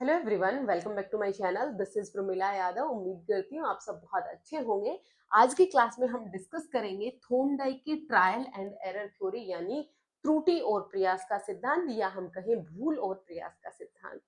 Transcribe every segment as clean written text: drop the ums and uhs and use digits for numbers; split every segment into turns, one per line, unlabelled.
Hello everyone, welcome back to my channel. This is Pramila Yadav. उम्मीद करती हूँ आप सब बहुत अच्छे होंगे। आज की क्लास में हम डिस्कस करेंगे थॉर्नडाइक की ट्रायल एंड एरर थ्योरी, यानी त्रुटि और प्रयास का सिद्धांत, या हम कहें भूल और प्रयास का सिद्धांत।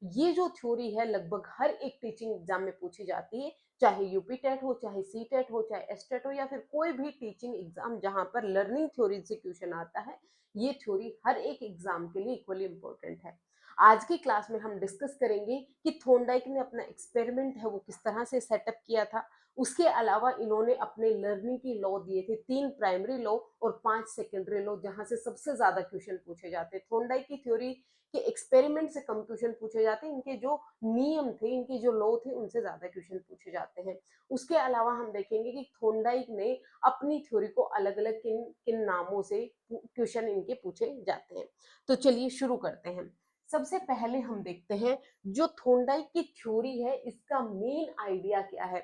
ये जो थ्योरी है लगभग हर एक टीचिंग एग्जाम में पूछी जाती है, चाहे यूपी टेट हो, चाहे सी टेट हो, चाहे एस टेट हो, या फिर कोई भी टीचिंग एग्जाम जहां पर लर्निंग थ्योरी से क्वेश्चन आता है। ये थ्योरी हर एक एग्जाम के लिए इक्वली इंपॉर्टेंट है। आज की क्लास में हम डिस्कस करेंगे कि थॉर्नडाइक ने अपना एक्सपेरिमेंट है वो किस तरह से सेटअप किया था। उसके अलावा इन्होंने अपने लर्निंग की लॉ दिए थे, 3 प्राइमरी लॉ और 5 सेकेंडरी लॉ, जहां से सबसे ज्यादा क्वेश्चन पूछे जाते। थॉर्नडाइक की थ्योरी के एक्सपेरिमेंट से कम क्वेश्चन पूछे जाते, इनके जो नियम थे, इनके जो लॉ थे, उनसे ज्यादा क्वेश्चन पूछे जाते हैं। उसके अलावा हम देखेंगे कि थॉर्नडाइक ने अपनी थ्योरी को अलग अलग किन किन नामों से क्वेश्चन इनके पूछे जाते हैं। तो चलिए शुरू करते हैं। सबसे पहले हम देखते हैं जो थॉर्नडाइक की थ्योरी है, इसका मेन आइडिया क्या है।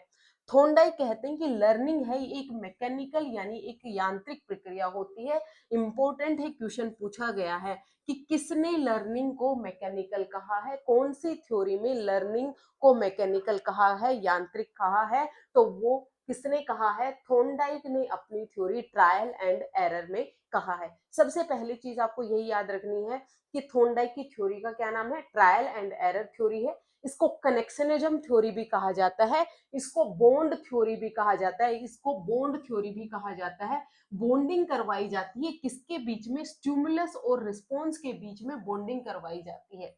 थॉर्नडाइक कहते हैं कि लर्निंग है एक मैकेनिकल यानी एक यांत्रिक प्रक्रिया होती है। इंपॉर्टेंट है, क्वेश्चन पूछा गया है कि किसने लर्निंग को मैकेनिकल कहा है, कौन सी थ्योरी में लर्निंग को मैकेनिकल कहा है, यांत्रिक कहा है। तो वो किसने कहा है? थॉर्नडाइक ने अपनी थ्योरी ट्रायल एंड एरर में कहा है। सबसे पहली चीज आपको यही याद रखनी है कि थॉर्नडाइक की थ्योरी का क्या नाम है? ट्रायल एंड एरर थ्योरी है। इसको कनेक्शनिज्म थ्योरी भी कहा जाता है, इसको बॉन्ड थ्योरी भी कहा जाता है, इसको बॉन्ड थ्योरी भी कहा जाता है। बॉन्डिंग करवाई जाती है किसके बीच में? स्टिमुलस और रिस्पॉन्स के बीच में बॉन्डिंग करवाई जाती है।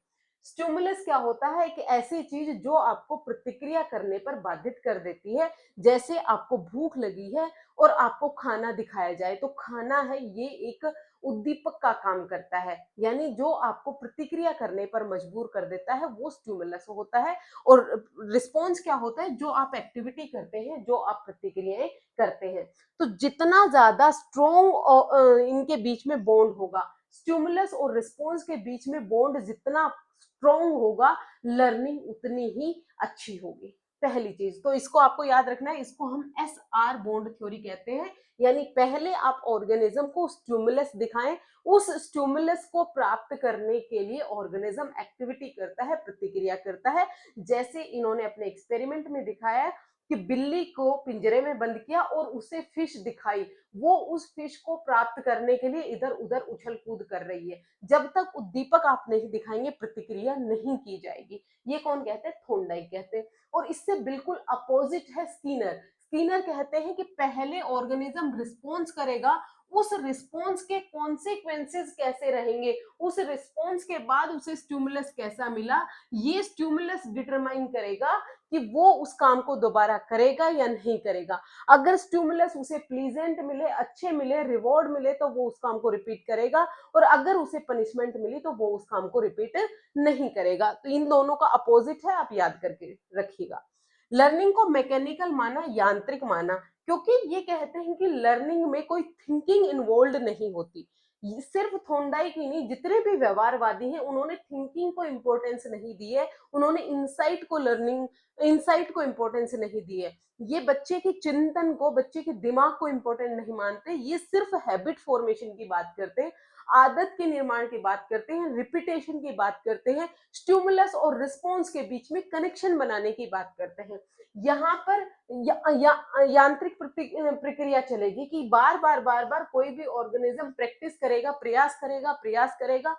स्टिमुलस क्या होता है? एक ऐसी चीज जो आपको प्रतिक्रिया करने पर बाधित कर देती है। जैसे आपको भूख लगी है और आपको खाना दिखाया जाए, तो खाना है ये एक उद्दीपक का काम करता है, यानी जो आपको प्रतिक्रिया करने पर मजबूर कर देता है, वो स्टिमुलस होता है। और रिस्पॉन्स क्या होता है? जो आप एक्टिविटी करते हैं, जो आप प्रतिक्रियाएं करते हैं। तो जितना ज्यादा स्ट्रॉन्ग इनके बीच में बॉन्ड होगा, स्टिमुलस और रिस्पॉन्स के बीच में बॉन्ड जितना स्ट्रॉन्ग होगा, लर्निंग उतनी ही अच्छी होगी। पहली चीज तो इसको आपको याद रखना है, इसको हम एस आर बॉन्ड थ्योरी कहते हैं। यानी पहले आप ऑर्गेनिज्म को स्टिमुलस दिखाएं, उस स्टिमुलस को प्राप्त करने के लिए ऑर्गेनिज्म एक्टिविटी करता है, प्रतिक्रिया करता है। जैसे इन्होंने अपने एक्सपेरिमेंट में दिखाया कि बिल्ली को पिंजरे में बंद किया और उसे फिश दिखाई, वो उस फिश को प्राप्त करने के लिए इधर उधर उछल कूद कर रही है। जब तक उद्दीपक आप नहीं दिखाएंगे, प्रतिक्रिया नहीं की जाएगी। ये कौन कहते हैं? थॉर्नडाइक कहते हैं। और इससे बिल्कुल अपोजिट है स्कीनर। स्कीनर कहते हैं कि पहले ऑर्गेनिज्म रिस्पॉन्स करेगा, उस रिस्पॉन्स के कॉन्सिक्वेंसेस कैसे रहेंगे, उस रिस्पॉन्स के बाद उसे स्टिमुलस कैसा मिला, ये स्टिमुलस डिटरमाइन करेगा कि वो उस काम को दोबारा करेगा या नहीं करेगा। अगर स्टिमुलस उसे प्लीजेंट मिले, अच्छे मिले, रिवॉर्ड मिले, तो वो उस काम को रिपीट करेगा। और अगर उसे पनिशमेंट मिली तो वो उस काम को रिपीट नहीं करेगा। तो इन दोनों का अपोजिट है, आप याद करके रखिएगा। लर्निंग को मैकेनिकल माना, यांत्रिक माना, क्योंकि ये कहते हैं कि लर्निंग में कोई थिंकिंग इन्वॉल्व नहीं होती। सिर्फ थॉर्नडाइक ही नहीं, जितने भी व्यवहारवादी हैं उन्होंने थिंकिंग को इंपॉर्टेंस नहीं दी है, उन्होंने इंसाइट को इंपॉर्टेंस नहीं दी है। ये बच्चे के चिंतन को, बच्चे के दिमाग को इंपॉर्टेंट नहीं मानते, ये सिर्फ हैबिट फॉर्मेशन की बात करते हैं, आदत के निर्माण की बात करते हैं, रिपीटेशन की बात करते हैं, स्टिमुलस और रिस्पॉन्स के बीच में कनेक्शन बनाने की बात करते हैं। यहाँ पर यांत्रिक प्रक्रिया चलेगी कि बार बार कोई भी ऑर्गेनिज्म प्रैक्टिस करेगा, प्रयास करेगा, प्रयास करेगा,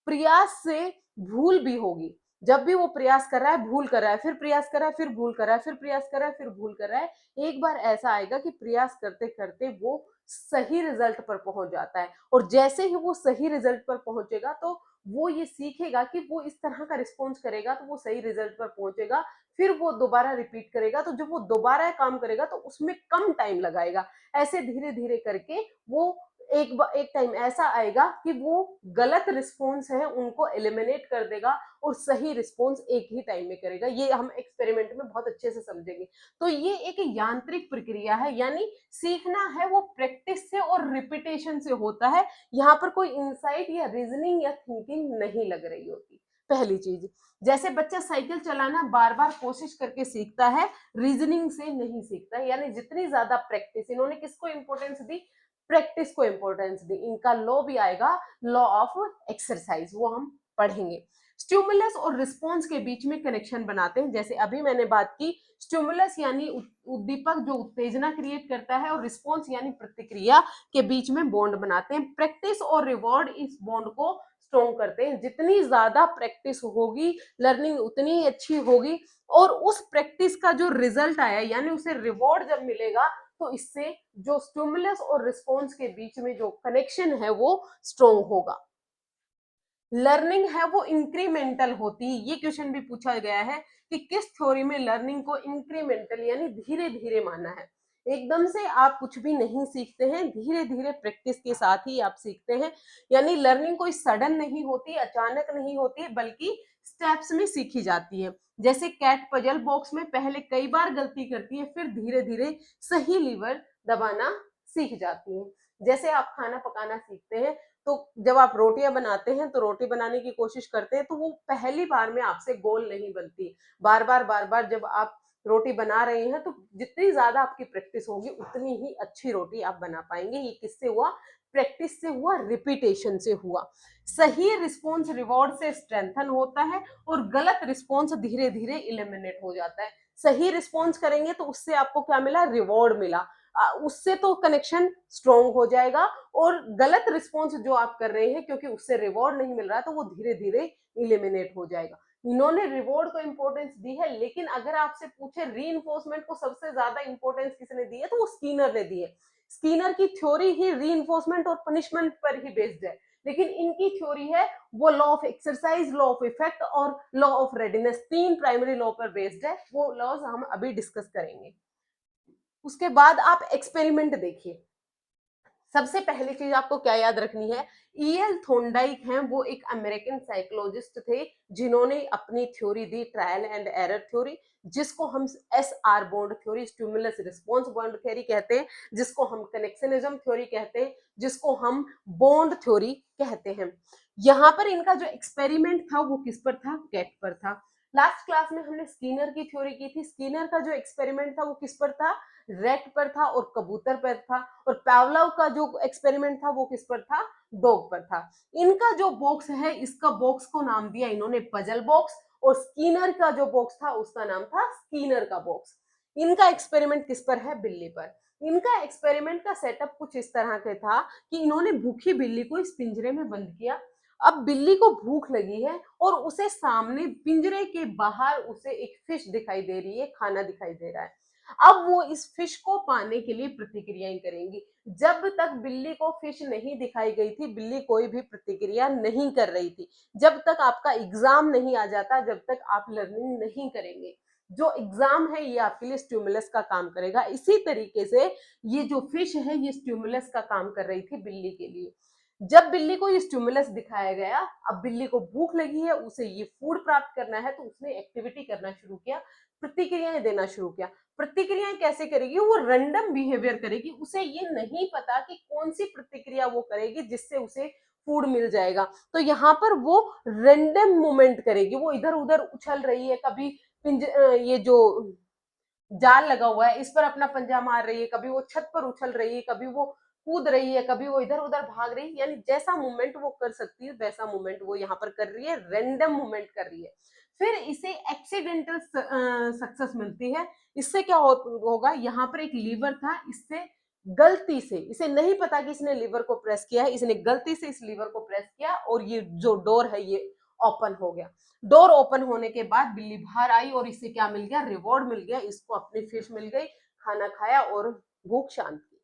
प्रयास से भूल भी होगी। जब भी वो प्रयास कर रहा है, भूल कर रहा है, फिर प्रयास कर रहा है, फिर भूल कर रहा है, फिर प्रयास कर रहा है, फिर भूल कर रहा है। एक बार ऐसा आएगा कि प्रयास करते करते वो सही रिजल्ट पर पहुंच जाता है, और जैसे ही वो सही रिजल्ट पर पहुंचेगा तो वो ये सीखेगा कि वो इस तरह का रिस्पॉन्स करेगा तो वो सही रिजल्ट पर पहुंचेगा। फिर वो दोबारा रिपीट करेगा, तो जब वो दोबारा काम करेगा तो उसमें कम टाइम लगाएगा। ऐसे धीरे धीरे करके वो एक टाइम ऐसा आएगा कि वो गलत रिस्पॉन्स है उनको एलिमिनेट कर देगा और सही रिस्पॉन्स एक ही टाइम में करेगा। ये हम एक्सपेरिमेंट में बहुत अच्छे से समझेंगे। तो ये एक यांत्रिक प्रक्रिया है, यानी सीखना है वो प्रैक्टिस से और रिपीटेशन से होता है। यहाँ पर कोई इंसाइट या रीजनिंग या थिंकिंग नहीं लग रही होती। पहली चीज, जैसे बच्चा साइकिल चलाना बार बार कोशिश करके सीखता है, रीजनिंग से नहीं सीखता है। यानी जितनी ज्यादा प्रैक्टिस, इन्होंने किसको इंपॉर्टेंस दी? प्रैक्टिस को इंपॉर्टेंस दी। इनका लॉ भी आएगा, लॉ ऑफ एक्सरसाइज, वो हम पढ़ेंगे। स्टिमुलस और रिस्पॉन्स के बीच में कनेक्शन बनाते हैं। जैसे अभी मैंने बात की, स्टिमुलस यानी उद्दीपक जो उत्तेजना क्रिएट करता है, और रिस्पॉन्स यानी प्रतिक्रिया के बीच में बॉन्ड बनाते हैं। प्रैक्टिस और रिवॉर्ड इस बॉन्ड को स्ट्रॉन्ग करते हैं। जितनी ज्यादा प्रैक्टिस होगी, लर्निंग उतनी अच्छी होगी, और उस प्रैक्टिस का जो रिजल्ट आया यानी उसे रिवॉर्ड जब मिलेगा, तो इससे जो स्टिमुलस और रिस्पॉन्स के बीच में जो कनेक्शन है वो स्ट्रॉन्ग होगा। लर्निंग है वो इंक्रीमेंटल होती है। ये क्वेश्चन भी पूछा गया है कि किस थ्योरी में लर्निंग को इंक्रीमेंटल यानी धीरे धीरे माना है। एकदम से आप कुछ भी नहीं सीखते हैं, धीरे धीरे प्रैक्टिस के साथ ही आप सीखते हैं। यानी लर्निंग कोई सडन नहीं होती, अचानक नहीं होती, बल्कि स्टेप्स में सीखी जाती है। जैसे कैट पजल बॉक्स में पहले कई बार गलती करती है, फिर धीरे धीरे सही लीवर दबाना सीख जाती है। जैसे आप खाना पकाना सीखते हैं, तो जब आप रोटियां बनाते हैं तो रोटी बनाने की कोशिश करते हैं, तो वो पहली बार में आपसे गोल नहीं बनती। बार बार जब आप रोटी बना रहे हैं, तो जितनी ज्यादा आपकी प्रैक्टिस होगी उतनी ही अच्छी रोटी आप बना पाएंगे। ये किससे हुआ? प्रैक्टिस से हुआ, रिपीटेशन से हुआ। सही रिस्पॉन्स रिवॉर्ड से स्ट्रेंथन होता है, और गलत रिस्पॉन्स धीरे धीरे इलिमिनेट हो जाता है। सही रिस्पॉन्स करेंगे तो उससे आपको क्या मिला? रिवॉर्ड मिला। उससे तो कनेक्शन स्ट्रॉन्ग हो जाएगा, और गलत रिस्पॉन्स जो आप कर रहे हैं, क्योंकि उससे रिवॉर्ड नहीं मिल रहा, तो वो धीरे धीरे इलिमिनेट हो जाएगा। इन्होंने रिवॉर्ड को इंपॉर्टेंस दी है, लेकिन अगर आपसे पूछे रीइंफोर्समेंट को सबसे ज्यादा इंपॉर्टेंस किसने दी है, तो वो स्कीनर ने दी है। स्कीनर की थ्योरी ही रीइंफोर्समेंट और पनिशमेंट पर ही बेस्ड है, लेकिन इनकी थ्योरी है वो law of exercise, law of effect और लॉ ऑफ रेडीनेस, तीन प्राइमरी लॉ पर बेस्ड है। वो लॉज हम अभी डिस्कस करेंगे। उसके बाद आप एक्सपेरिमेंट देखिए। सबसे पहली चीज आपको क्या याद रखनी है? ईएल थोंडाइक हैं, वो एक अमेरिकन साइकोलॉजिस्ट थे, जिन्होंने अपनी theory the trial and error theory, जिसको हम S R bond theory, stimulus response bond theory कहते हैं, जिसको हम कनेक्शनिज्म थ्योरी कहते हैं, जिसको हम बॉन्ड थ्योरी कहते हैं। यहाँ पर इनका जो एक्सपेरिमेंट था वो किस पर था? कैट पर था। लास्ट क्लास में हमने स्कीनर की थ्योरी की थी। स्कीनर का जो एक्सपेरिमेंट था वो किस पर था? रेट पर था और कबूतर पर था। और पावलोव का जो एक्सपेरिमेंट था वो किस पर था? डॉग पर था। इनका जो बॉक्स है, इसका बॉक्स को नाम दिया इन्होंने पजल बॉक्स, और स्कीनर का जो बॉक्स था उसका नाम था स्कीनर का बॉक्स। इनका एक्सपेरिमेंट किस पर है? बिल्ली पर। इनका एक्सपेरिमेंट का सेटअप कुछ इस तरह का था कि इन्होंने भूखी बिल्ली को इस पिंजरे में बंद किया। अब बिल्ली को भूख लगी है, और उसे सामने पिंजरे के बाहर उसे एक फिश दिखाई दे रही है, खाना दिखाई दे रहा है। अब वो इस फिश को पाने के लिए प्रतिक्रियाएं करेंगी। जब तक बिल्ली को फिश नहीं दिखाई गई थी, बिल्ली कोई भी प्रतिक्रिया नहीं कर रही थी। जब तक आपका एग्जाम नहीं आ जाता, जब तक आप लर्निंग नहीं करेंगे। जो एग्जाम है ये आपके लिए स्टिमुलस का काम करेगा। इसी तरीके से ये जो फिश है ये स्टिमुलस का काम कर रही थी बिल्ली के लिए। जब बिल्ली को ये स्टिमुलस दिखाया गया, अब बिल्ली को भूख लगी है, उसे ये फूड प्राप्त करना है, तो उसने एक्टिविटी करना शुरू किया, प्रतिक्रियाएं देना शुरू किया। प्रतिक्रियाएं कैसे करेगी? वो रैंडम बिहेवियर करेगी। उसे ये नहीं पता कि कौन सी प्रतिक्रिया वो करेगी जिससे उसे फूड मिल जाएगा। तो यहाँ पर वो रैंडम मूवमेंट करेगी। वो इधर उधर उछल रही है, कभी ये जो जाल लगा हुआ है इस पर अपना पंजा मार रही है, कभी वो छत पर उछल रही है, कभी वो कूद रही है, कभी वो इधर उधर भाग रही है। यानी जैसा मूवमेंट वो कर सकती है वैसा मूवमेंट वो यहाँ पर कर रही है, रैंडम मूवमेंट कर रही है। फिर इसे एक्सीडेंटल सक्सेस मिलती है। इससे क्या होगा? यहाँ पर एक लीवर था, इससे गलती से, इसे नहीं पता कि इसने लीवर को प्रेस किया है, इसने गलती से इस लीवर को प्रेस किया, और ये जो डोर है ये ओपन हो गया। डोर ओपन होने के बाद बिल्ली बाहर आई, और इसे क्या मिल गया? रिवॉर्ड मिल गया। इसको अपनी फिश मिल गई, खाना खाया और भूख शांत की।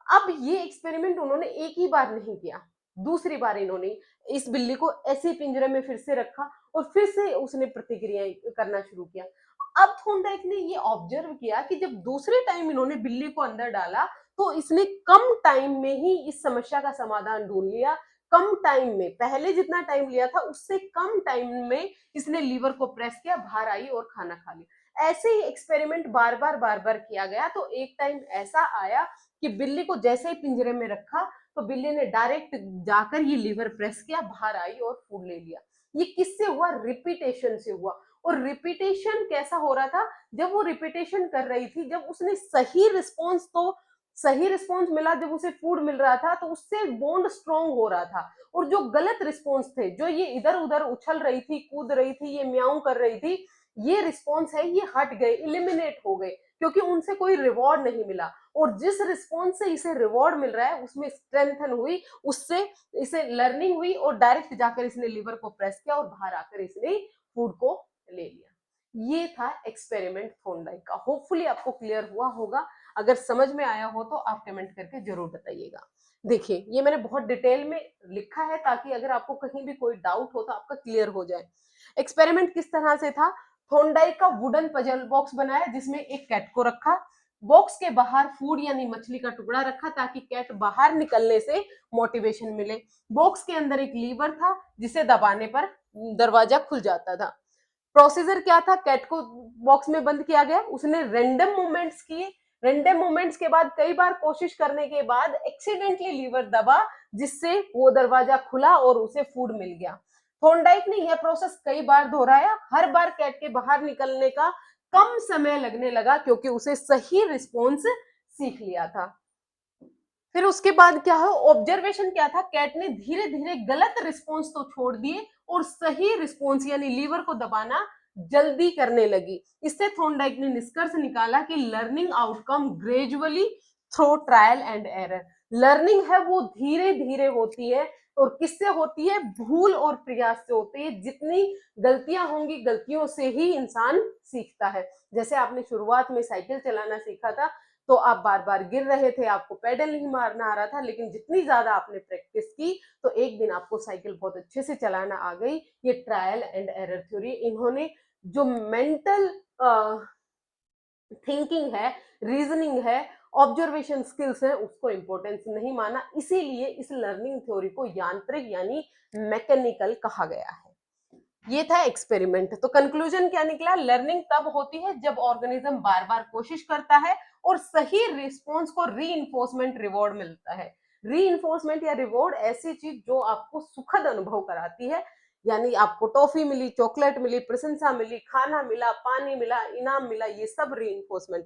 अब ये एक्सपेरिमेंट उन्होंने एक ही बार नहीं किया, दूसरी बार इन्होंने इस बिल्ली को ऐसे पिंजरे में फिर से रखा, और फिर से उसने प्रतिक्रियाएं करना शुरू किया। अब थॉर्नडाइक ने ये ऑब्जर्व किया कि जब दूसरे टाइम इन्होंने बिल्ली को अंदर डाला, तो इसने कम टाइम में ही इस समस्या का समाधान ढूंढ लिया। कम टाइम में, पहले जितना टाइम लिया था उससे कम टाइम में इसने लीवर को प्रेस किया, बाहर आई और खाना खा लिया। ऐसे ही एक्सपेरिमेंट बार बार किया गया। तो एक टाइम ऐसा आया कि बिल्ली को जैसे ही पिंजरे में रखा, तो बिल्ली ने डायरेक्ट जाकर ये लीवर प्रेस किया, बाहर आई और फूड ले लिया। ये किससे हुआ? रिपीटेशन से हुआ। और रिपीटेशन कैसा हो रहा था? जब वो रिपीटेशन कर रही थी, जब उसने सही रिस्पॉन्स तो सही रिस्पॉन्स मिला जब उसे फूड मिल रहा था तो उससे बॉन्ड स्ट्रॉन्ग हो रहा था, और जो गलत रिस्पॉन्स थे, जो ये इधर उधर उछल रही थी, कूद रही थी, ये म्याऊं कर रही थी, ये रिस्पॉन्स है, ये हट गए, इलिमिनेट हो गए, क्योंकि उनसे कोई रिवॉर्ड नहीं मिला। और जिस रिस्पॉन्स से इसे रिवॉर्ड मिल रहा है उसमें स्ट्रेंथन हुई, उससे इसे लर्निंग हुई, और डायरेक्ट जाकर इसने लिवर को प्रेस किया और बाहर आकर इसने फूड को ले लिया। ये था एक्सपेरिमेंट थॉर्नडाइक का। होपफुली आपको क्लियर हुआ होगा। अगर समझ में आया हो तो आप कमेंट करके जरूर बताइएगा। देखिए, ये मैंने बहुत डिटेल में लिखा है ताकि अगर आपको कहीं भी कोई डाउट हो तो आपका क्लियर हो जाए। एक्सपेरिमेंट किस तरह से था? थॉर्नडाइक का वुडन पजल बॉक्स बनाया जिसमें एक कैट को रखा, बॉक्स के बाहर फूड यानी मछली का टुकड़ा रखा ताकि कैट बाहर निकलने से मोटिवेशन मिले। बॉक्स के अंदर एक लीवर था जिसे दबाने पर दरवाजा खुल जाता था। प्रोसीजर क्या था? कैट को बॉक्स में बंद किया गया, उसने रैंडम मूवमेंट्स किए, रैंडम मूवमेंट्स के बाद कई बार कोशिश करने के बाद एक्सीडेंटली लीवर दबा, जिससे वो दरवाजा खुला और उसे फूड मिल गया। थॉर्नडाइक ने यह प्रोसेस कई बार दोहराया, हर बार कैट के बाहर निकलने का कम समय लगने लगा क्योंकि उसे सही रिस्पॉन्स सीख लिया था। फिर उसके बाद क्या है? ऑब्जर्वेशन क्या था? कैट ने धीरे धीरे गलत रिस्पॉन्स तो छोड़ दिए और सही रिस्पॉन्स यानी लीवर को दबाना जल्दी करने लगी। इससे थॉर्नडाइक ने निष्कर्ष निकाला कि learning outcome gradually through trial and error. Learning है वो धीरे धीरे होती है, और किससे होती है? भूल और प्रयास से होती है। जितनी गलतियां होंगी, गलतियों से ही इंसान सीखता है। जैसे आपने शुरुआत में साइकिल चलाना सीखा था, तो आप बार बार गिर रहे थे, आपको पेडल नहीं मारना आ रहा था, लेकिन जितनी ज्यादा आपने प्रैक्टिस की तो एक दिन आपको साइकिल बहुत अच्छे से चलाना आ गई। ये ट्रायल एंड एरर थ्योरी, इन्होंने जो मेंटल थिंकिंग है, रीजनिंग है, ऑब्जर्वेशन स्किल्स है, उसको इंपॉर्टेंस नहीं माना, इसीलिए इस लर्निंग थ्योरी को यांत्रिक यानी मैकेनिकल कहा गया है। ये था एक्सपेरिमेंट। तो कंक्लूजन क्या निकला? लर्निंग तब होती है जब ऑर्गेनिज्म बार बार कोशिश करता है और सही रिस्पॉन्स को री रिवॉर्ड मिलता है। री या रिवॉर्ड ऐसी चीज जो आपको सुखद अनुभव कराती है, यानी आपको टॉफी मिली, चॉकलेट मिली, प्रशंसा मिली, खाना मिला, पानी मिला, इनाम मिला, ये सब री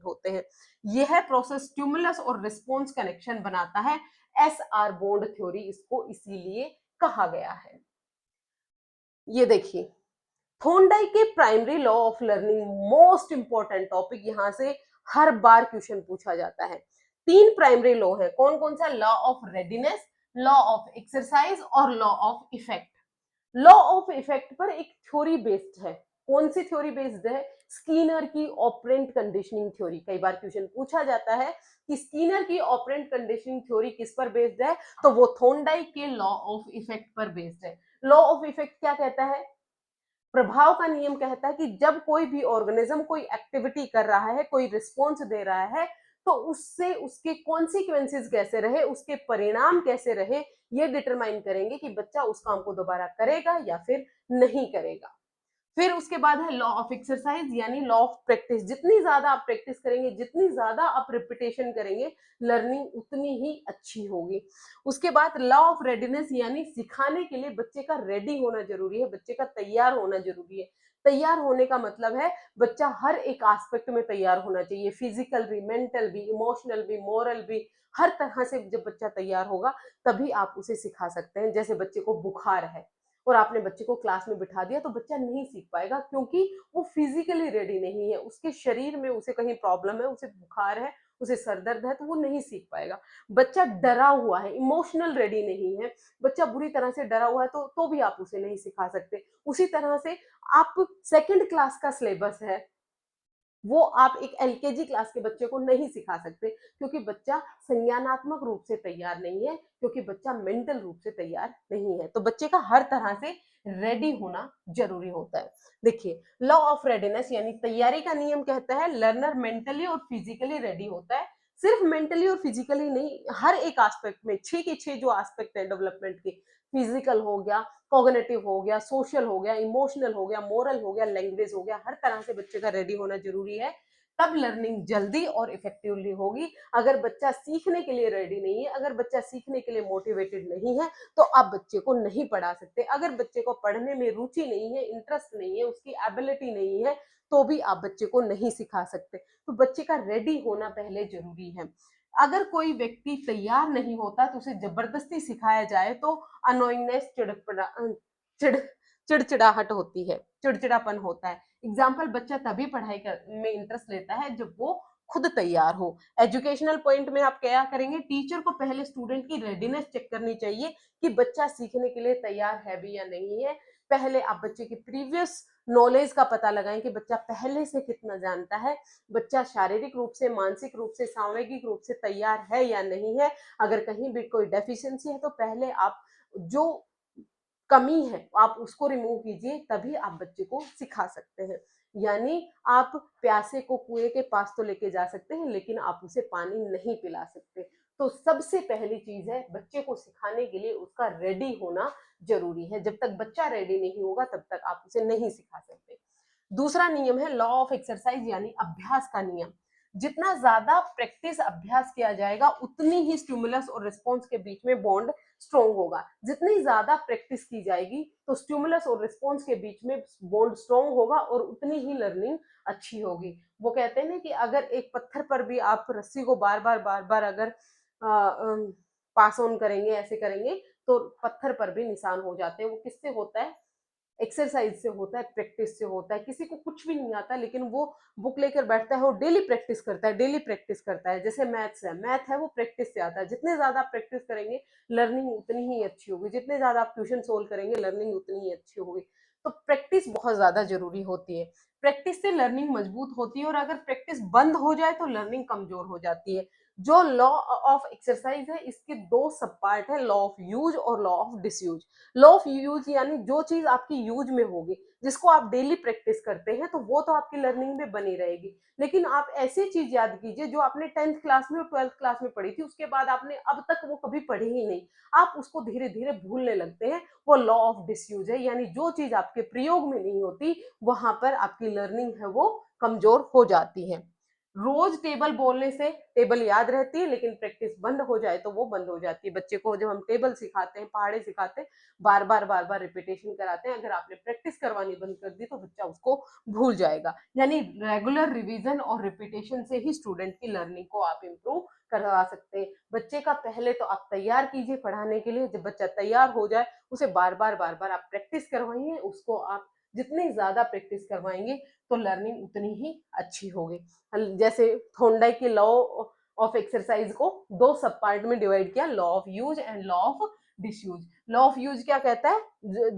होते हैं। यह प्रोसेस स्टिमुलस और रिस्पॉन्स कनेक्शन बनाता है। SR बॉन्ड थ्योरी इसको इसीलिए कहा गया है। ये देखिए, थॉर्नडाइक के primary law of learning, most important topic, यहां से हर बार क्वेश्चन पूछा जाता है। तीन प्राइमरी लॉ है, कौन कौन सा? Law of readiness, law of exercise और law of effect. Law of effect पर एक थ्योरी बेस्ड है। कौन सी थ्योरी बेस्ड है? स्कीनर की ऑपरेंट कंडीशनिंग थ्योरी। कई बार क्वेश्चन पूछा जाता है कि स्कीनर की ऑपरेंट कंडीशनिंग थ्योरी किस पर बेस्ड है, तो वो थॉर्नडाइक के लॉ ऑफ इफेक्ट पर बेस्ड है। लॉ ऑफ इफेक्ट क्या कहता है? प्रभाव का नियम कहता है कि जब कोई भी ऑर्गेनिज्म कोई एक्टिविटी कर रहा है, कोई रिस्पॉन्स दे रहा है, तो उससे उसके कॉन्सिक्वेंसेस कैसे रहे, उसके परिणाम कैसे रहे, ये डिटरमाइन करेंगे कि बच्चा उस काम को दोबारा करेगा या फिर नहीं करेगा। फिर उसके बाद है लॉ ऑफ एक्सरसाइज यानी लॉ ऑफ प्रैक्टिस। जितनी ज्यादा आप प्रैक्टिस करेंगे, जितनी ज्यादा आप रिपीटेशन करेंगे, लर्निंग उतनी ही अच्छी होगी। उसके बाद लॉ ऑफ रेडीनेस यानी सिखाने के लिए बच्चे का रेडी होना जरूरी है, बच्चे का तैयार होना जरूरी है। तैयार होने का मतलब है बच्चा हर एक एस्पेक्ट में तैयार होना चाहिए, फिजिकल भी, मेंटल भी, इमोशनल भी, मोरल भी। हर तरह से जब बच्चा तैयार होगा तभी आप उसे सिखा सकते हैं। जैसे बच्चे को बुखार है और आपने बच्चे को क्लास में बिठा दिया तो बच्चा नहीं सीख पाएगा, क्योंकि वो फिजिकली रेडी नहीं है, उसके शरीर में उसे कहीं प्रॉब्लम है, उसे बुखार है, उसे सर दर्द है, तो वो नहीं सीख पाएगा। बच्चा डरा हुआ है, इमोशनल रेडी नहीं है, बच्चा बुरी तरह से डरा हुआ है, तो भी आप उसे नहीं सिखा सकते। उसी तरह से आप सेकंड क्लास का सिलेबस है, वो आप एक एलकेजी क्लास के बच्चे को नहीं सिखा सकते, क्योंकि बच्चा संज्ञानात्मक रूप से तैयार नहीं है, क्योंकि बच्चा मेंटल रूप से तैयार नहीं है। तो बच्चे का हर तरह से रेडी होना जरूरी होता है। देखिए, लॉ ऑफ रेडीनेस यानी तैयारी का नियम कहता है लर्नर मेंटली और फिजिकली रेडी होता है। सिर्फ मेंटली और फिजिकली नहीं, हर एक एस्पेक्ट में, छह के छह जो एस्पेक्ट है डेवलपमेंट के, फिजिकल हो गया, कॉग्निटिव हो गया, सोशल हो गया, इमोशनल हो गया, मोरल हो गया, लैंग्वेज हो गया, हर तरह से बच्चे का रेडी होना जरूरी है। तब लर्निंग जल्दी और इफेक्टिवली होगी। अगर बच्चा सीखने के लिए रेडी नहीं है, अगर बच्चा सीखने के लिए मोटिवेटेड नहीं है, तो आप बच्चे को नहीं पढ़ा सकते। अगर बच्चे को पढ़ने में रुचि नहीं है, इंटरेस्ट नहीं है, उसकी एबिलिटी नहीं है, तो भी आप बच्चे को नहीं सिखा सकते। तो बच्चे का रेडी होना पहले जरूरी है। अगर कोई व्यक्ति तैयार नहीं होता तो उसे जबरदस्ती सिखाया जाए तो अनोइंगनेस, चिड़ चिड़चिड़ाहट होती है, चिड़चिड़ापन होता है। एग्जाम्पल, बच्चा तभी पढ़ाई में इंटरेस्ट लेता है जब वो खुद तैयार हो। एजुकेशनल पॉइंट में आप क्या करेंगे, टीचर को पहले स्टूडेंट की रेडीनेस चेक करनी चाहिए कि बच्चा सीखने के लिए तैयार है भी या नहीं है। पहले आप बच्चे की प्रीवियस नॉलेज का पता लगाएं कि बच्चा पहले से कितना जानता है, बच्चा शारीरिक रूप से, मानसिक रूप से, सामूहिक रूप से तैयार है या नहीं है। अगर कहीं भी कोई डेफिशिएंसी है तो पहले आप जो कमी है आप उसको रिमूव कीजिए, तभी आप बच्चे को सिखा सकते हैं। यानी आप प्यासे को कुएं के पास तो लेके जा सकते हैं लेकिन आप उसे पानी नहीं पिला सकते। तो सबसे पहली चीज है, बच्चे को सिखाने के लिए उसका रेडी होना जरूरी है। जब तक बच्चा रेडी नहीं होगा तब तक आप उसे नहीं सिखा सकते। दूसरा नियम है लॉ ऑफ एक्सरसाइज यानी अभ्यास का नियम। जितना ज्यादा प्रैक्टिस, अभ्यास किया जाएगा उतनी ही स्टिमुलस और रिस्पॉन्स के बीच में बॉन्ड स्ट्रॉन्ग होगा। जितनी ज्यादा प्रैक्टिस की जाएगी तो स्टिमुलस और रिस्पॉन्स के बीच में बॉन्ड स्ट्रॉन्ग होगा और उतनी ही लर्निंग अच्छी होगी। वो कहते हैं ना कि अगर एक पत्थर पर भी आप रस्सी को बार बार अगर पास ऑन करेंगे, ऐसे करेंगे, तो पत्थर पर भी निशान हो जाते हैं। वो किससे होता है? एक्सरसाइज से होता है, प्रैक्टिस से होता है। किसी को कुछ भी नहीं आता लेकिन वो बुक लेकर बैठता है और डेली प्रैक्टिस करता है, डेली प्रैक्टिस करता है। जैसे मैथ्स है, मैथ है वो प्रैक्टिस से आता है। जितने ज्यादा आप प्रैक्टिस करेंगे लर्निंग उतनी ही अच्छी होगी, जितने ज्यादा आप ट्यूशन सोल्व करेंगे लर्निंग उतनी ही अच्छी होगी। तो प्रैक्टिस बहुत ज्यादा जरूरी होती है। प्रैक्टिस से लर्निंग मजबूत होती है और अगर प्रैक्टिस बंद हो जाए तो लर्निंग कमजोर हो जाती है। जो लॉ ऑफ एक्सरसाइज है इसके दो सब पार्ट है, लॉ ऑफ यूज और law of disuse. Law of use यानी जो चीज आपकी यूज में होगी, जिसको आप डेली प्रैक्टिस करते हैं, तो वो तो आपकी लर्निंग में बनी रहेगी। लेकिन आप ऐसी चीज याद कीजिए जो आपने 10th क्लास में और 12th क्लास में पढ़ी थी, उसके बाद आपने अब तक वो कभी पढ़ी ही नहीं, आप उसको धीरे धीरे भूलने लगते हैं। वो लॉ ऑफ डिसयूज है, यानी जो चीज आपके प्रयोग में नहीं होती वहां पर आपकी लर्निंग है वो कमजोर हो जाती है। रोज टेबल बोलने से टेबल याद रहती है लेकिन प्रैक्टिस बंद हो जाए तो वो बंद हो जाती है। बच्चे को जब हम टेबल सिखाते हैं, पहाड़े सिखाते हैं, बार बार रिपीटेशन कराते हैं, अगर आपने प्रैक्टिस करवानी बंद कर दी तो बच्चा उसको भूल जाएगा। यानी रेगुलर रिवीजन और रिपीटेशन से ही स्टूडेंट की लर्निंग को आप इम्प्रूव करवा सकते हैं। बच्चे का पहले तो आप तैयार कीजिए पढ़ाने के लिए, जब बच्चा तैयार हो जाए उसे बार बार आप प्रैक्टिस करवाइए। उसको आप जितनी ज्यादा प्रैक्टिस करवाएंगे तो लर्निंग उतनी ही अच्छी होगी। जैसे थॉर्नडाइक के लॉ ऑफ एक्सरसाइज को दो सब पार्ट में डिवाइड किया, law of use and law of disuse. Law of use क्या कहता है?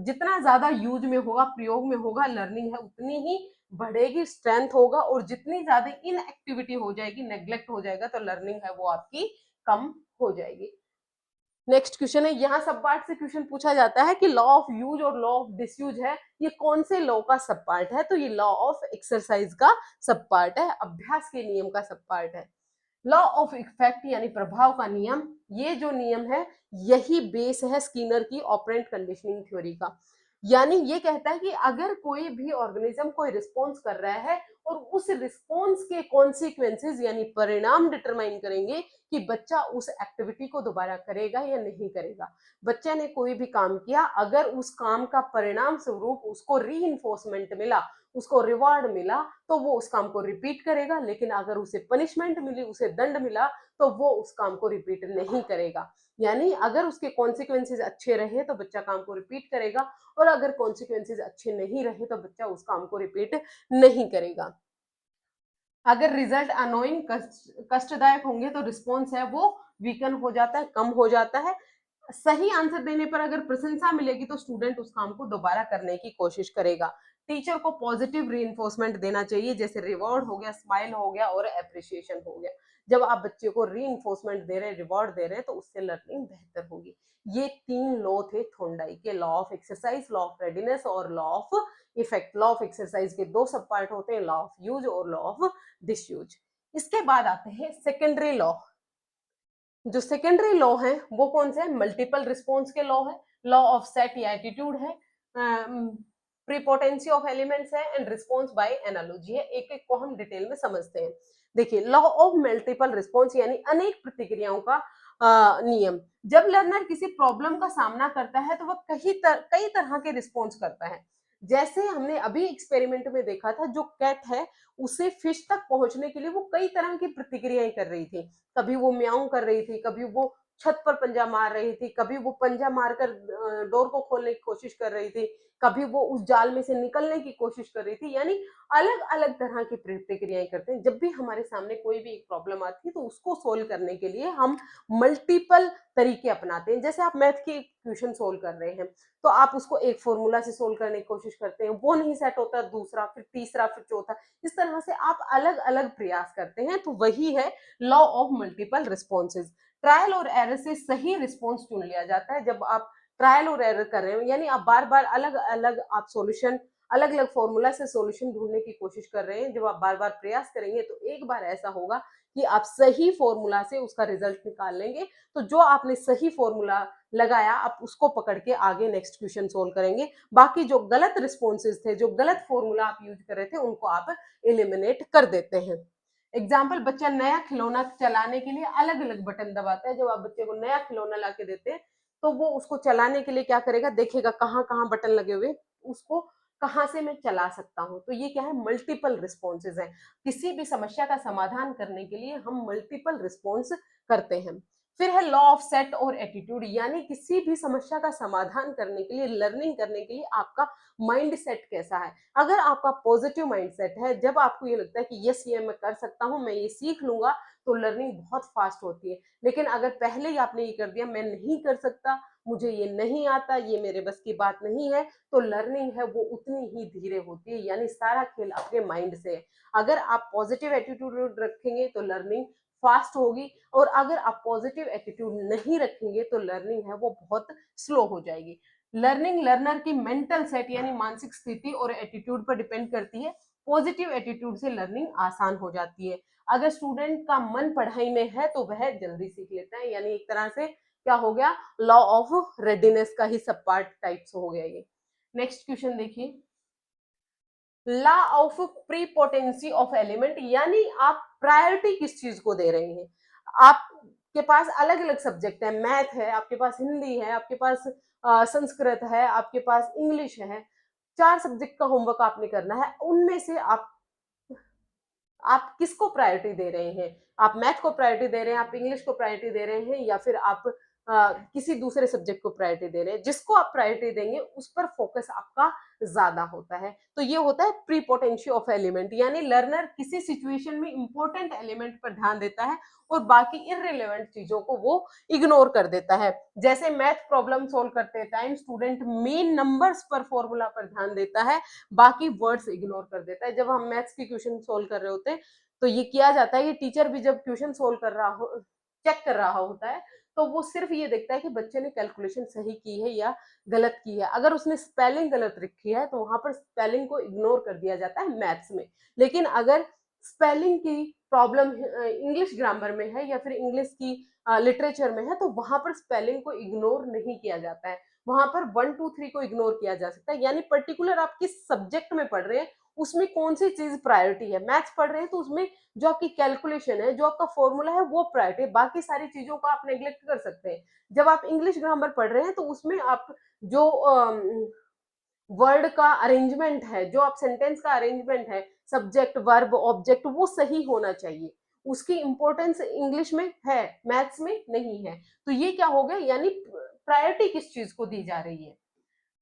जितना ज्यादा यूज में होगा, प्रयोग में होगा, लर्निंग है उतनी ही बढ़ेगी, स्ट्रेंथ होगा। और जितनी ज्यादा इनएक्टिविटी हो जाएगी, नेग्लेक्ट हो जाएगा, तो लर्निंग है वो आपकी कम हो जाएगी। नेक्स्ट क्वेश्चन है, यहाँ सब पार्ट से क्वेश्चन पूछा जाता है कि लॉ ऑफ यूज और लॉ ऑफ डिसयूज है, ये कौन से लॉ का सब पार्ट है? तो ये लॉ ऑफ एक्सरसाइज का सब पार्ट है, अभ्यास के नियम का सब पार्ट है। लॉ ऑफ इफेक्ट यानी प्रभाव का नियम, ये जो नियम है यही बेस है स्किनर की ऑपरेंट कंडीशनिंग थ्योरी का। यानी ये कहता है कि अगर कोई भी ऑर्गेनिज्म कोई रिस्पॉन्स कर रहा है और उस रिस्पॉन्स के कॉन्सिक्वेंसेस यानी परिणाम डिटरमाइन करेंगे कि बच्चा उस एक्टिविटी को दोबारा करेगा या नहीं करेगा। बच्चे ने कोई भी काम किया, अगर उस काम का परिणाम स्वरूप उसको रीइंफोर्समेंट मिला, उसको रिवार्ड मिला, तो वो उस काम को रिपीट करेगा। लेकिन अगर उसे पनिशमेंट मिली, उसे दंड मिला, तो वो उस काम को रिपीट नहीं करेगा। यानी अगर उसके कॉन्सिक्वेंसेज अच्छे रहे तो बच्चा काम को रिपीट करेगा, और अगर कॉन्सिक्वेंसेज अच्छे नहीं रहे तो बच्चा उस काम को रिपीट नहीं करेगा। अगर रिजल्ट अनोइंग, कष्टदायक होंगे तो रिस्पॉन्स है वो वीकन हो जाता है, कम हो जाता है। सही आंसर देने पर अगर प्रशंसा मिलेगी तो स्टूडेंट उस काम को दोबारा करने की कोशिश करेगा। टीचर को पॉजिटिव रीइंफोर्समेंट देना चाहिए, जैसे रिवॉर्ड हो गया, स्माइल हो गया और एप्रिसिएशन हो गया। जब आप बच्चे को रीइंफोर्समेंट दे रहे हैं, रिवॉर्ड दे रहे हैं, तो उससे लर्निंग बेहतर होगी। ये तीन लॉ थे थॉर्नडाइक के, law of exercise, law of readiness और law of effect. Law of exercise के दो सब पार्ट होते हैं, लॉ ऑफ यूज और लॉ ऑफ डिसयूज। इसके बाद आते हैं सेकेंडरी लॉ। जो सेकेंडरी लॉ है वो कौन से है? मल्टीपल रिस्पॉन्स के लॉ है, लॉ ऑफ सेट या एटीट्यूड है, प्रीपोटेंसी ऑफ एलिमेंट्स है एंड रिस्पॉन्स बाय एनालॉजी है। एक एक को हम डिटेल में समझते हैं। देखिए, लॉ ऑफ मल्टीपल रिस्पॉन्स यानी अनेक प्रतिक्रियाओं का नियम। जब लर्नर किसी प्रॉब्लम का सामना करता है तो वह कई तरह के रिस्पॉन्स करता है। जैसे हमने अभी एक्सपेरिमेंट में देखा था, जो कैट है उसे फिश तक पहुंचने के लिए वो कई तरह की प्रतिक्रियाएं कर रही थी। कभी वो म्याऊं कर रही थी, कभी वो छत पर पंजा मार रही थी, कभी वो पंजा मारकर डोर को खोलने की कोशिश कर रही थी, कभी वो उस जाल में से निकलने की कोशिश कर रही थी। यानी अलग-अलग तरह की प्रतिक्रियाएं करते हैं। जब भी हमारे सामने कोई भी एक प्रॉब्लम आती है तो उसको सोल्व करने के लिए हम मल्टीपल तरीके अपनाते हैं। जैसे आप मैथ की इक्वेशन सोल्व कर रहे हैं, तो आप उसको एक फॉर्मूला से सोल्व करने की कोशिश करते हैं, वो नहीं सेट होता, दूसरा, फिर तीसरा, फिर चौथा। इस तरह से आप अलग-अलग प्रयास करते हैं, तो वही है law of multiple responses. Trial और एरर से सही रिस्पॉन्स चुन लिया जाता है। जब आप ट्रायल और एरर कर रहे हो, यानी आप बार-बार अलग-अलग आप सॉल्यूशन, अलग-अलग फॉर्मूला से सॉल्यूशन ढूँढने की कोशिश कर रहे हैं। जब आप बार-बार प्रयास करेंगे तो एक बार ऐसा होगा कि आप सही फॉर्मूला से उसका रिजल्ट निकाल लेंगे। तो जो आपने सही फॉर्मूला लगाया, आप उसको पकड़ के आगे नेक्स्ट क्वेश्चन सोल्व करेंगे। बाकी जो गलत रिस्पॉन्सेज थे, जो गलत फॉर्मूला आप यूज कर रहे थे, उनको आप एलिमिनेट कर देते हैं। एग्जाम्पल, बच्चा नया खिलौना चलाने के लिए अलग-अलग बटन दबाता है। जब आप बच्चे को नया खिलौना लाके देते हैं, तो वो उसको चलाने के लिए क्या करेगा, देखेगा कहाँ-कहाँ बटन लगे हुए, उसको कहाँ से मैं चला सकता हूँ। तो ये क्या है, मल्टीपल रिस्पॉन्सेज है। किसी भी समस्या का समाधान करने के लिए हम मल्टीपल रिस्पॉन्स करते हैं। फिर है लॉ ऑफ सेट और एटीट्यूड, यानी किसी भी समस्या का समाधान करने के लिए, लर्निंग करने के लिए आपका माइंड सेट कैसा है। अगर आपका पॉजिटिव माइंड सेट है, जब आपको ये लगता है कि यस ये मैं कर सकता हूँ, मैं ये सीख लूंगा, तो लर्निंग बहुत फास्ट होती है। लेकिन अगर पहले ही आपने ये कर दिया, मैं नहीं कर सकता, मुझे ये नहीं आता, ये मेरे बस की बात नहीं है, तो लर्निंग है वो उतनी ही धीरे होती है। यानी सारा खेल आपके माइंड से है। अगर आप पॉजिटिव एटीट्यूड रखेंगे तो लर्निंग फास्ट होगी, और अगर आप पॉजिटिव एटीट्यूड नहीं रखेंगे तो लर्निंग है वो बहुत स्लो हो जाएगी। लर्निंग लर्नर की मेंटल सेट यानी मानसिक स्थिति और एटीट्यूड पर डिपेंड करती है। पॉजिटिव एटीट्यूड से लर्निंग आसान हो जाती है। अगर स्टूडेंट का मन पढ़ाई में है तो वह जल्दी सीख लेता है। यानी एक तरह से क्या हो गया, लॉ ऑफ रेडीनेस का ही सब पार्ट टाइप्स हो गया ये। नेक्स्ट क्वेश्चन देखिए, law of prepotency of element, यानी आप प्रायोरिटी किस चीज को दे रहे हैं। आपके पास अलग अलग सब्जेक्ट है, मैथ है, आपके पास हिंदी है, आपके पास संस्कृत है, आपके पास इंग्लिश है। 4 सब्जेक्ट का होमवर्क आपने करना है। उनमें से आप किसको प्रायोरिटी दे रहे हैं? आप मैथ को प्रायोरिटी दे रहे हैं, आप इंग्लिश को प्रायोरिटी दे रहे हैं, या फिर आप किसी दूसरे सब्जेक्ट को प्रायोरिटी दे रहे हैं। जिसको आप प्रायोरिटी देंगे उस पर फोकस आपका ज्यादा होता है। तो ये होता है प्रीपोटेंसी ऑफ एलिमेंट, यानी लर्नर किसी सिचुएशन में इंपॉर्टेंट एलिमेंट पर ध्यान देता है और बाकी इररिलेवेंट चीजों को वो इग्नोर कर देता है। जैसे मैथ प्रॉब्लम सोल्व करते टाइम स्टूडेंट मेन नंबर्स पर, फॉर्मूला पर ध्यान देता है, बाकी वर्ड्स इग्नोर कर देता है। जब हम मैथ्स की क्वेश्चन सोल्व कर रहे होते हैं तो ये किया जाता है कि टीचर भी जब क्वेश्चन सोल्व कर रहा हो, चेक कर रहा होता है, तो वो सिर्फ ये देखता है कि बच्चे ने कैलकुलेशन सही की है या गलत की है। अगर उसने स्पेलिंग गलत लिखी है तो वहां पर स्पेलिंग को इग्नोर कर दिया जाता है मैथ्स में। लेकिन अगर स्पेलिंग की प्रॉब्लम इंग्लिश ग्रामर में है या फिर इंग्लिश की लिटरेचर में है, तो वहां पर स्पेलिंग को इग्नोर नहीं किया जाता है। वहां पर 1 2 3 को इग्नोर किया जा सकता है। यानी पर्टिकुलर आप किस सब्जेक्ट में पढ़ रहे हैं, उसमें कौन सी चीज प्रायोरिटी है। मैथ्स पढ़ रहे हैं तो उसमें जो आपकी कैलकुलेशन है, जो आपका फॉर्मूला है, वो प्रायोरिटी है। बाकी सारी चीजों को आप नेग्लेक्ट कर सकते हैं। जब आप इंग्लिश ग्रामर पढ़ रहे हैं तो उसमें आप जो वर्ड का अरेंजमेंट है, जो आप सेंटेंस का अरेंजमेंट है, सब्जेक्ट वर्ब ऑब्जेक्ट, वो सही होना चाहिए। उसकी इंपॉर्टेंस इंग्लिश में है, मैथ्स में नहीं है। तो ये क्या हो गया, यानी प्रायोरिटी किस चीज को दी जा रही है।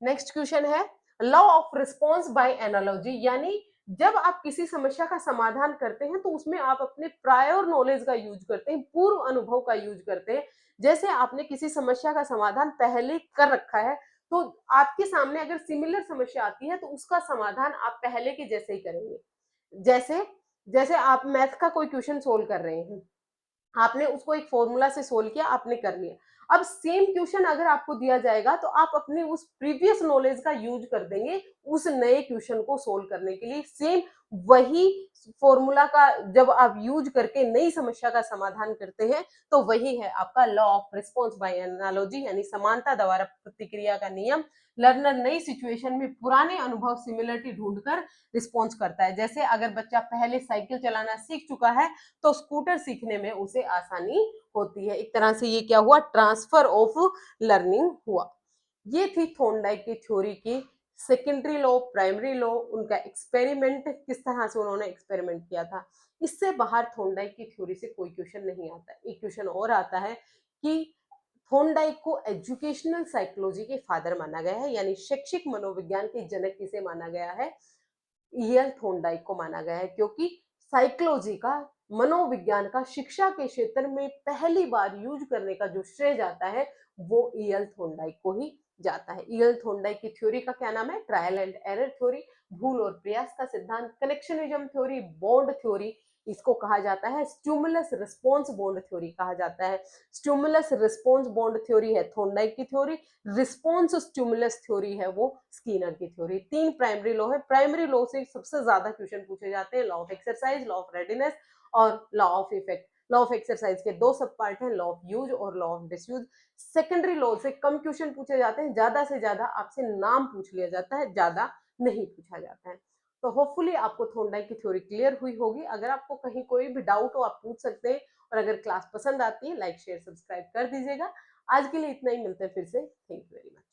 नेक्स्ट क्वेश्चन है law of response by analogy, यानी जब आप किसी समस्या का समाधान करते हैं तो उसमें आप अपने प्रायर नॉलेज का यूज करते हैं, पूर्व अनुभव का यूज करते हैं। जैसे आपने किसी समस्या का समाधान पहले कर रखा है, तो आपके सामने अगर सिमिलर समस्या आती है तो उसका समाधान आप पहले के जैसे ही करेंगे। जैसे जैसे आप मैथ का कोई क्वेश्चन सोल्व कर रहे हैं, आपने उसको एक फॉर्मूला से सोल्व किया, आपने कर लिया। अब सेम क्वेश्चन अगर आपको दिया जाएगा तो आप अपने उस प्रीवियस नॉलेज का यूज कर देंगे उस नए क्वेश्चन को सोल्व करने के लिए। सेम वही फॉर्मूला का जब आप यूज करके नई समस्या का समाधान करते हैं, तो वही है आपका law of response by analogy, यानी समानता द्वारा प्रतिक्रिया का नियम। लर्नर नई सिचुएशन में पुराने अनुभव सिमिलरिटी ढूंढकर रिस्पॉन्स करता है। जैसे अगर बच्चा पहले साइकिल चलाना सीख चुका है तो स्कूटर सीखने में उसे आसानी होती है। एक तरह से ये क्या हुआ, ट्रांसफर ऑफ लर्निंग हुआ। ये थी थॉर्नडाइक की थ्योरी की सेकेंडरी लॉ, प्राइमरी लॉ, उनका एक्सपेरिमेंट किस तरह से उन्होंने एक्सपेरिमेंट किया था। इससे बाहर थॉर्नडाइक की थ्योरी से कोई क्वेश्चन नहीं आता। एक क्वेश्चन और आता है कि थॉर्नडाइक को एजुकेशनल साइकोलॉजी के फादर माना गया है, यानी शैक्षिक मनोविज्ञान के जनक किसे माना गया है? ईएल थॉर्नडाइक को माना गया है, क्योंकि साइकोलॉजी का, मनोविज्ञान का शिक्षा के क्षेत्र में पहली बार यूज करने का जो श्रेय जाता है वो ईएल थॉर्नडाइक को ही जाता है। ईएल थॉर्नडाइक की थ्योरी का क्या नाम है? ट्रायल एंड एरर थ्योरी, भूल और प्रयास का सिद्धांत, कनेक्शनिज्म थ्योरी, बॉन्ड थ्योरी, इसको कहा जाता है स्टिमुलस रिस्पॉन्स बॉन्ड थ्योरी कहा जाता है। स्टिमुलस रिस्पॉन्स बॉन्ड थ्योरी है थॉर्नडाइक की थ्योरी, रिस्पॉन्स स्टिमुलस थ्योरी है वो स्कीनर की थ्योरी। तीन प्राइमरी लॉ है। प्राइमरी लॉ से सबसे ज्यादा क्वेश्चन पूछे जाते हैं, law of exercise, law of readiness और law of effect. Law of exercise के दो सब पार्ट हैं, लॉ ऑफ यूज और law of disuse. Secondary law से कम क्वेश्चन पूछे जाते हैं, ज्यादा से ज्यादा आपसे नाम पूछ लिया जाता है, ज्यादा नहीं पूछा जाता है। तो होपफुली आपको थॉर्नडाइक की थ्योरी क्लियर हुई होगी। अगर आपको कहीं कोई भी डाउट हो आप पूछ सकते हैं, और अगर क्लास पसंद आती है लाइक शेयर सब्सक्राइब कर दीजिएगा। आज के लिए इतना ही, मिलते हैं फिर से। Thank you very much.